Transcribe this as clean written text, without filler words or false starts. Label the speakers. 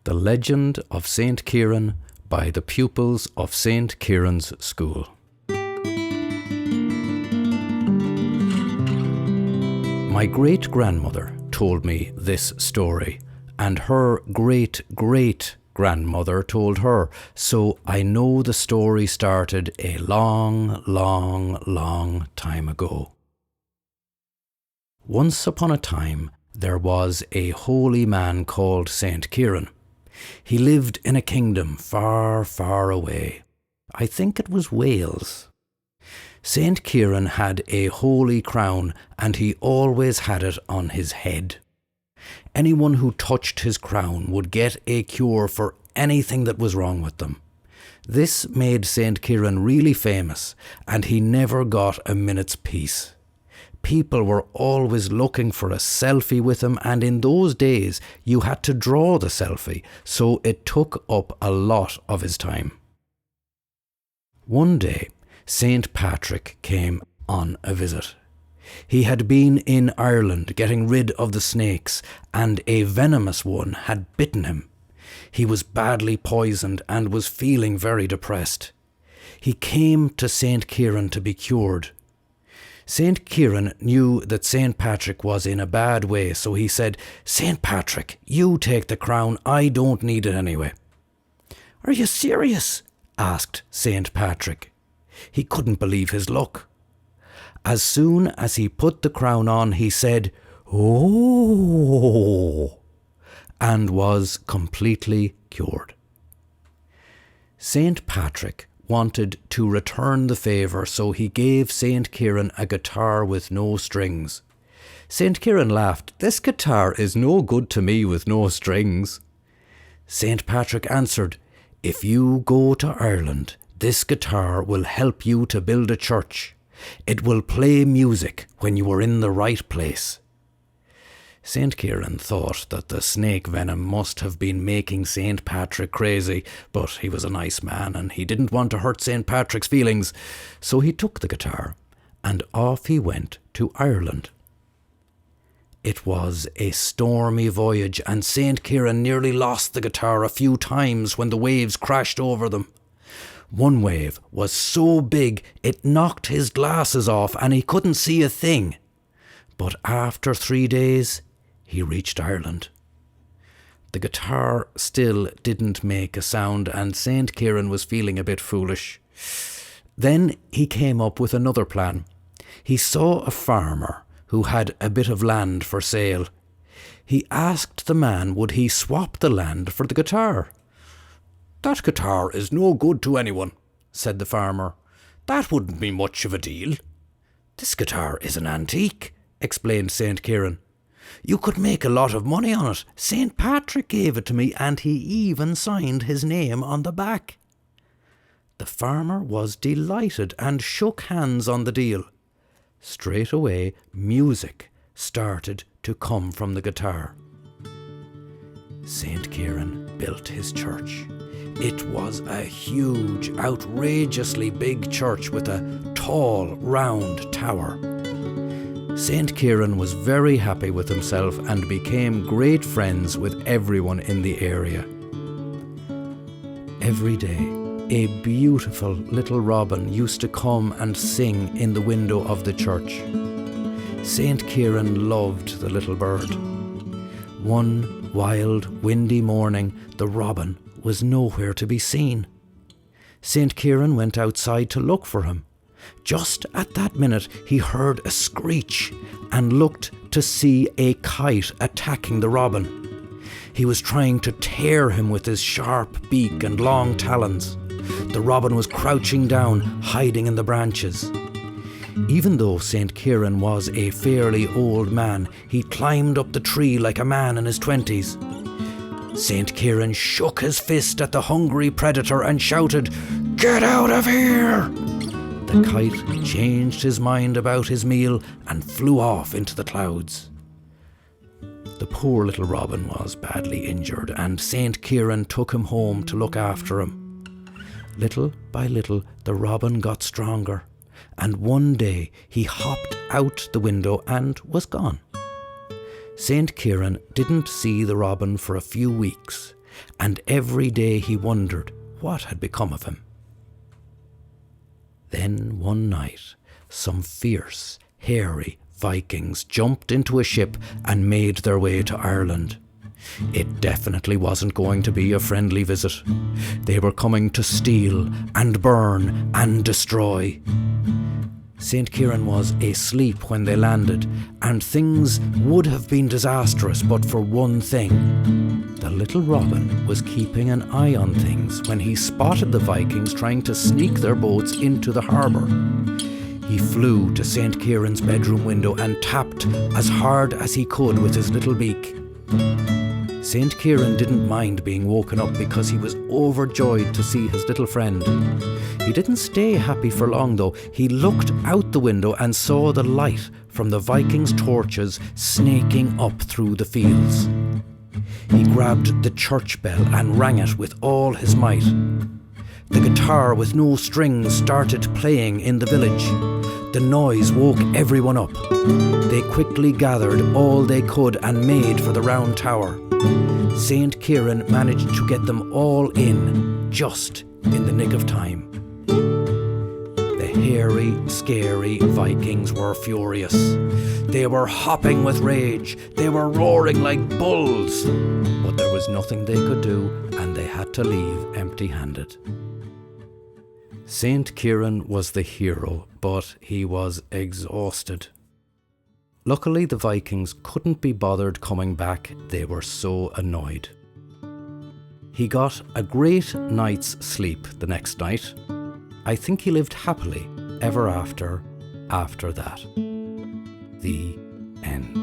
Speaker 1: The Legend of Saint Kieran by the pupils of Saint Kieran's School. My great-grandmother told me this story, and her great-great-grandmother told her, so I know the story started a long, long, long time ago. Once upon a time, there was a holy man called Saint Kieran. He lived in a kingdom far, far away. I think it was Wales. Saint Kieran had a holy crown, and he always had it on his head. Anyone who touched his crown would get a cure for anything that was wrong with them. This made Saint Kieran really famous, and he never got a minute's peace. People were always looking for a selfie with him, and in those days you had to draw the selfie, so it took up a lot of his time. One day, St. Patrick came on a visit. He had been in Ireland getting rid of the snakes, and a venomous one had bitten him. He was badly poisoned and was feeling very depressed. He came to St. Kieran to be cured. Saint Kieran knew that Saint Patrick was in a bad way, so he said, "Saint Patrick, you take the crown, I don't need it anyway." "Are you serious?" asked Saint Patrick. He couldn't believe his luck. As soon as he put the crown on, he said, "Oh," and was completely cured. Saint Patrick wanted to return the favour, so he gave Saint Kieran a guitar with no strings. Saint Kieran laughed, "This guitar is no good to me with no strings." Saint Patrick answered, "If you go to Ireland, this guitar will help you to build a church. It will play music when you are in the right place." Saint Kieran thought that the snake venom must have been making Saint Patrick crazy, but he was a nice man and he didn't want to hurt Saint Patrick's feelings, so he took the guitar and off he went to Ireland. It was a stormy voyage, and Saint Kieran nearly lost the guitar a few times when the waves crashed over them. One wave was so big it knocked his glasses off and he couldn't see a thing. But after 3 days, he reached Ireland. The guitar still didn't make a sound, and Saint Kieran was feeling a bit foolish. Then he came up with another plan. He saw a farmer who had a bit of land for sale. He asked the man would he swap the land for the guitar. "That guitar is no good to anyone," said the farmer. "That wouldn't be much of a deal." "This guitar is an antique," explained Saint Kieran. "You could make a lot of money on it. Saint Patrick gave it to me, and he even signed his name on the back." The farmer was delighted and shook hands on the deal. Straight away, music started to come from the guitar. Saint Kieran built his church. It was a huge, outrageously big church with a tall, round tower. Saint Kieran was very happy with himself and became great friends with everyone in the area. Every day, a beautiful little robin used to come and sing in the window of the church. Saint Kieran loved the little bird. One wild, windy morning, the robin was nowhere to be seen. Saint Kieran went outside to look for him. Just at that minute, he heard a screech and looked to see a kite attacking the robin. He was trying to tear him with his sharp beak and long talons. The robin was crouching down, hiding in the branches. Even though Saint Kieran was a fairly old man, he climbed up the tree like a man in his 20s. Saint Kieran shook his fist at the hungry predator and shouted, "Get out of here!" The kite changed his mind about his meal and flew off into the clouds. The poor little robin was badly injured, and Saint Kieran took him home to look after him. Little by little, the robin got stronger, and one day he hopped out the window and was gone. Saint Kieran didn't see the robin for a few weeks, and every day he wondered what had become of him. Then one night, some fierce, hairy Vikings jumped into a ship and made their way to Ireland. It definitely wasn't going to be a friendly visit. They were coming to steal and burn and destroy. Saint Kieran was asleep when they landed, and things would have been disastrous but for one thing. The little robin was keeping an eye on things when he spotted the Vikings trying to sneak their boats into the harbour. He flew to Saint Kieran's bedroom window and tapped as hard as he could with his little beak. Saint Kieran didn't mind being woken up because he was overjoyed to see his little friend. He didn't stay happy for long though. He looked out the window and saw the light from the Vikings' torches snaking up through the fields. He grabbed the church bell and rang it with all his might. The guitar with no strings started playing in the village. The noise woke everyone up. They quickly gathered all they could and made for the round tower. Saint Kieran managed to get them all in, just in the nick of time. The hairy, scary Vikings were furious. They were hopping with rage. They were roaring like bulls. But there was nothing they could do, and they had to leave empty-handed. Saint Kieran was the hero, but he was exhausted. Luckily, the Vikings couldn't be bothered coming back. They were so annoyed. He got a great night's sleep the next night. I think he lived happily ever after that. The end.